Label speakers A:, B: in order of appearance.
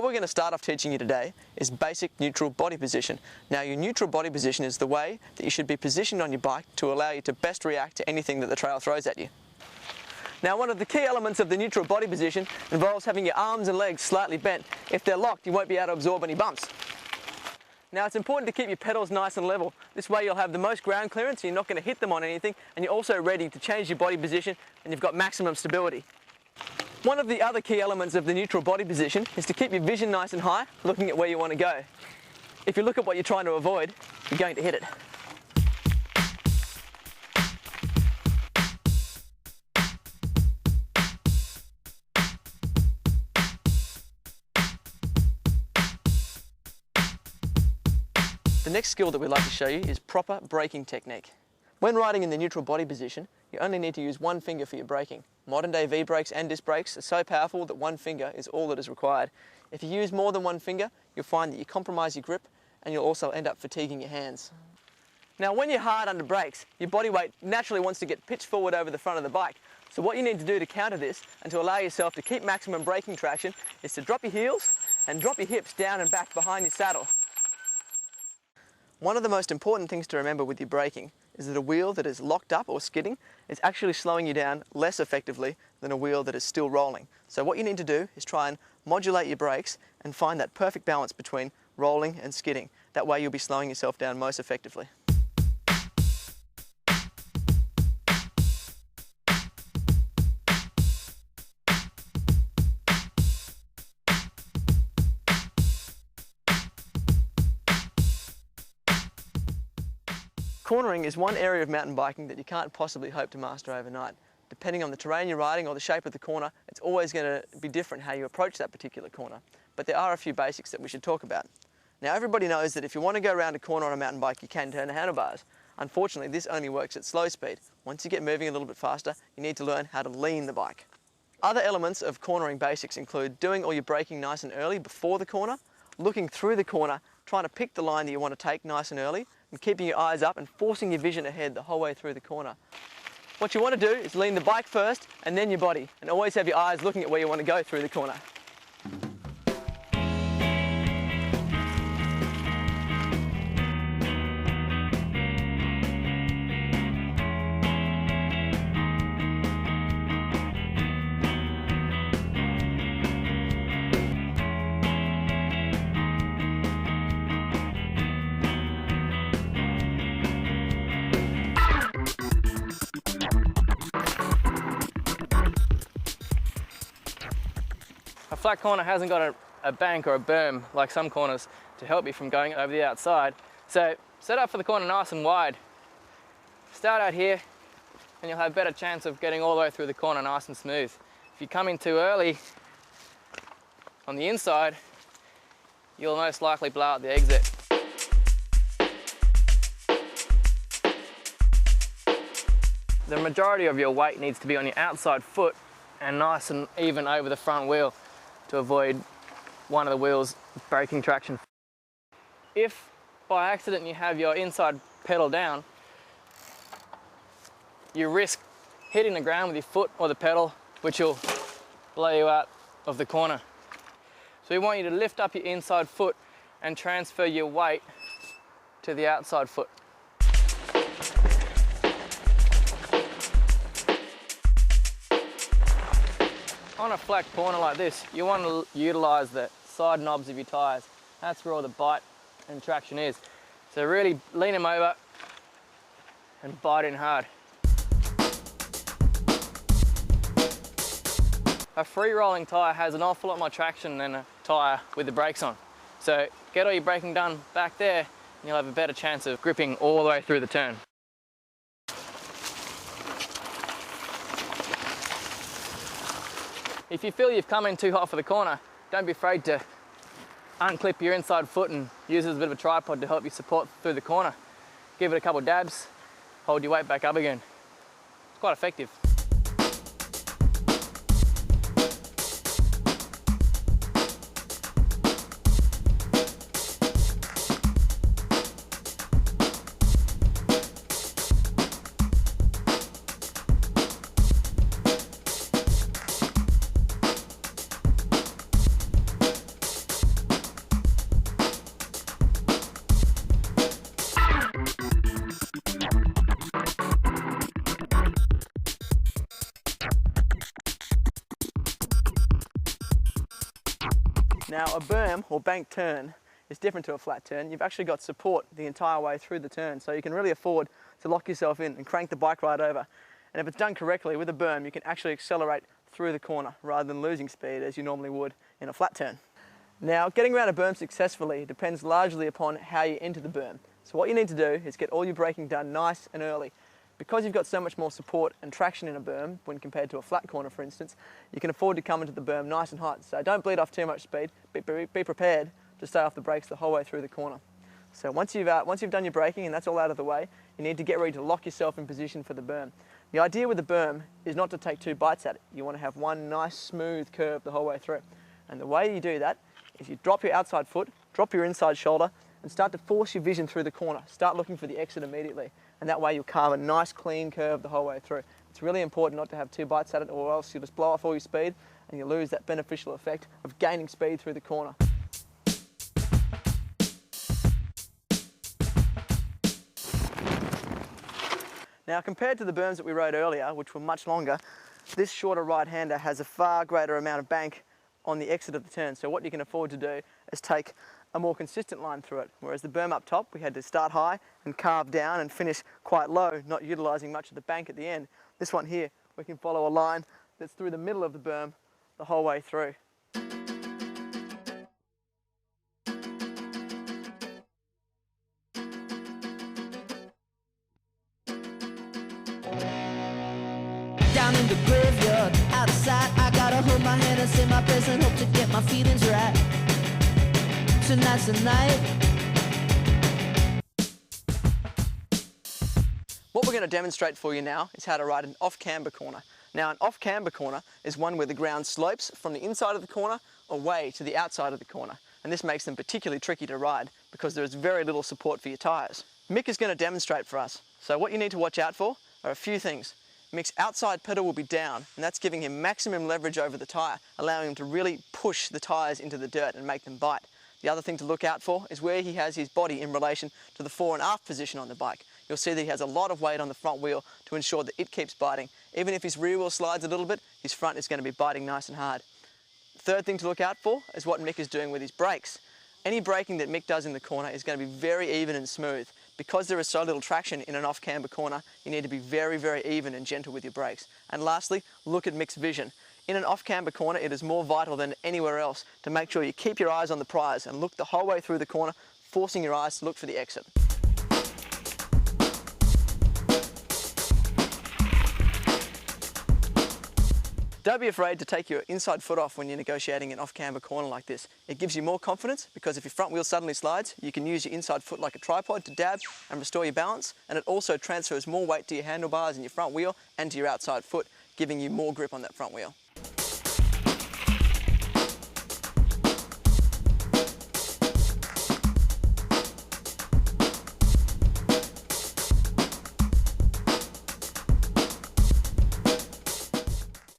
A: What we're going to start off teaching you today is basic neutral body position. Now, your neutral body position is the way that you should be positioned on your bike to allow you to best react to anything that the trail throws at you. Now, one of the key elements of the neutral body position involves having your arms and legs slightly bent. If they're locked, you won't be able to absorb any bumps. Now, it's important to keep your pedals nice and level. This way you'll have the most ground clearance, you're not going to hit them on anything, and you're also ready to change your body position and you've got maximum stability. One of the other key elements of the neutral body position is to keep your vision nice and high, looking at where you want to go. If you look at what you're trying to avoid, you're going to hit it. The next skill that we'd like to show you is proper braking technique. When riding in the neutral body position, you only need to use one finger for your braking. Modern day V-brakes and disc brakes are so powerful that one finger is all that is required. If you use more than one finger, you'll find that you compromise your grip and you'll also end up fatiguing your hands. Now, when you're hard under brakes, your body weight naturally wants to get pitched forward over the front of the bike. So what you need to do to counter this and to allow yourself to keep maximum braking traction is to drop your heels and drop your hips down and back behind your saddle. One of the most important things to remember with your braking is that a wheel that is locked up or skidding is actually slowing you down less effectively than a wheel that is still rolling. So what you need to do is try and modulate your brakes and find that perfect balance between rolling and skidding. That way you'll be slowing yourself down most effectively. Cornering is one area of mountain biking that you can't possibly hope to master overnight. Depending on the terrain you're riding or the shape of the corner, it's always going to be different how you approach that particular corner. But there are a few basics that we should talk about. Now, everybody knows that if you want to go around a corner on a mountain bike, you can turn the handlebars. Unfortunately, this only works at slow speed. Once you get moving a little bit faster, you need to learn how to lean the bike. Other elements of cornering basics include doing all your braking nice and early before the corner, looking through the corner, trying to pick the line that you want to take nice and early, and keeping your eyes up and forcing your vision ahead the whole way through the corner. What you want to do is lean the bike first and then your body, and always have your eyes looking at where you want to go through the corner.
B: A flat corner hasn't got a bank or a berm like some corners to help you from going over the outside. So set up for the corner nice and wide. Start out here and you'll have a better chance of getting all the way through the corner nice and smooth. If you come in too early on the inside, you'll most likely blow out the exit. The majority of your weight needs to be on your outside foot and nice and even over the front wheel to avoid one of the wheels braking traction. If by accident you have your inside pedal down, you risk hitting the ground with your foot or the pedal, which will blow you out of the corner. So we want you to lift up your inside foot and transfer your weight to the outside foot. On a flat corner like this, you want to utilise the side knobs of your tyres. That's where all the bite and traction is. So really lean them over and bite in hard. A free rolling tyre has an awful lot more traction than a tyre with the brakes on. So get all your braking done back there and you'll have a better chance of gripping all the way through the turn. If you feel you've come in too hot for the corner, don't be afraid to unclip your inside foot and use it as a bit of a tripod to help you support through the corner. Give it a couple of dabs, hold your weight back up again. It's quite effective.
A: Now a berm or bank turn is different to a flat turn. You've actually got support the entire way through the turn, so you can really afford to lock yourself in and crank the bike right over. And if it's done correctly with a berm, you can actually accelerate through the corner rather than losing speed as you normally would in a flat turn. Now, getting around a berm successfully depends largely upon how you enter the berm. So what you need to do is get all your braking done nice and early. Because you've got so much more support and traction in a berm when compared to a flat corner, for instance, you can afford to come into the berm nice and hot. So don't bleed off too much speed, be prepared to stay off the brakes the whole way through the corner. So once you've done your braking and that's all out of the way, you need to get ready to lock yourself in position for the berm. The idea with the berm is not to take two bites at it. You want to have one nice smooth curve the whole way through. And the way you do that is you drop your outside foot, drop your inside shoulder, and start to force your vision through the corner. Start looking for the exit immediately. And that way you'll carve a nice clean curve the whole way through. It's really important not to have two bites at it, or else you'll just blow off all your speed and you lose that beneficial effect of gaining speed through the corner. Now, compared to the berms that we rode earlier, which were much longer, this shorter right-hander has a far greater amount of bank on the exit of the turn. So what you can afford to do is take a more consistent line through it. Whereas the berm up top, we had to start high and carve down and finish quite low, not utilising much of the bank at the end. This one here, we can follow a line that's through the middle of the berm the whole way through.
C: Down in the graveyard, out of sight, I gotta hold my hand and say my prayers and hope to get my feelings right. Tonight's the night.
A: What we're going to demonstrate for you now is how to ride an off-camber corner. Now, an off-camber corner is one where the ground slopes from the inside of the corner away to the outside of the corner. And this makes them particularly tricky to ride because there is very little support for your tyres. Mick is going to demonstrate for us. So what you need to watch out for are a few things. Mick's outside pedal will be down, and that's giving him maximum leverage over the tyre, allowing him to really push the tyres into the dirt and make them bite. The other thing to look out for is where he has his body in relation to the fore and aft position on the bike. You'll see that he has a lot of weight on the front wheel to ensure that it keeps biting. Even if his rear wheel slides a little bit, his front is going to be biting nice and hard. Third thing to look out for is what Mick is doing with his brakes. Any braking that Mick does in the corner is going to be very even and smooth. Because there is so little traction in an off-camber corner, you need to be very, very even and gentle with your brakes. And lastly, look at Mick's vision. In an off-camber corner, it is more vital than anywhere else to make sure you keep your eyes on the prize and look the whole way through the corner, forcing your eyes to look for the exit. Don't be afraid to take your inside foot off when you're negotiating an off-camber corner like this. It gives you more confidence because if your front wheel suddenly slides, you can use your inside foot like a tripod to dab and restore your balance, and it also transfers more weight to your handlebars and your front wheel and to your outside foot, giving you more grip on that front wheel.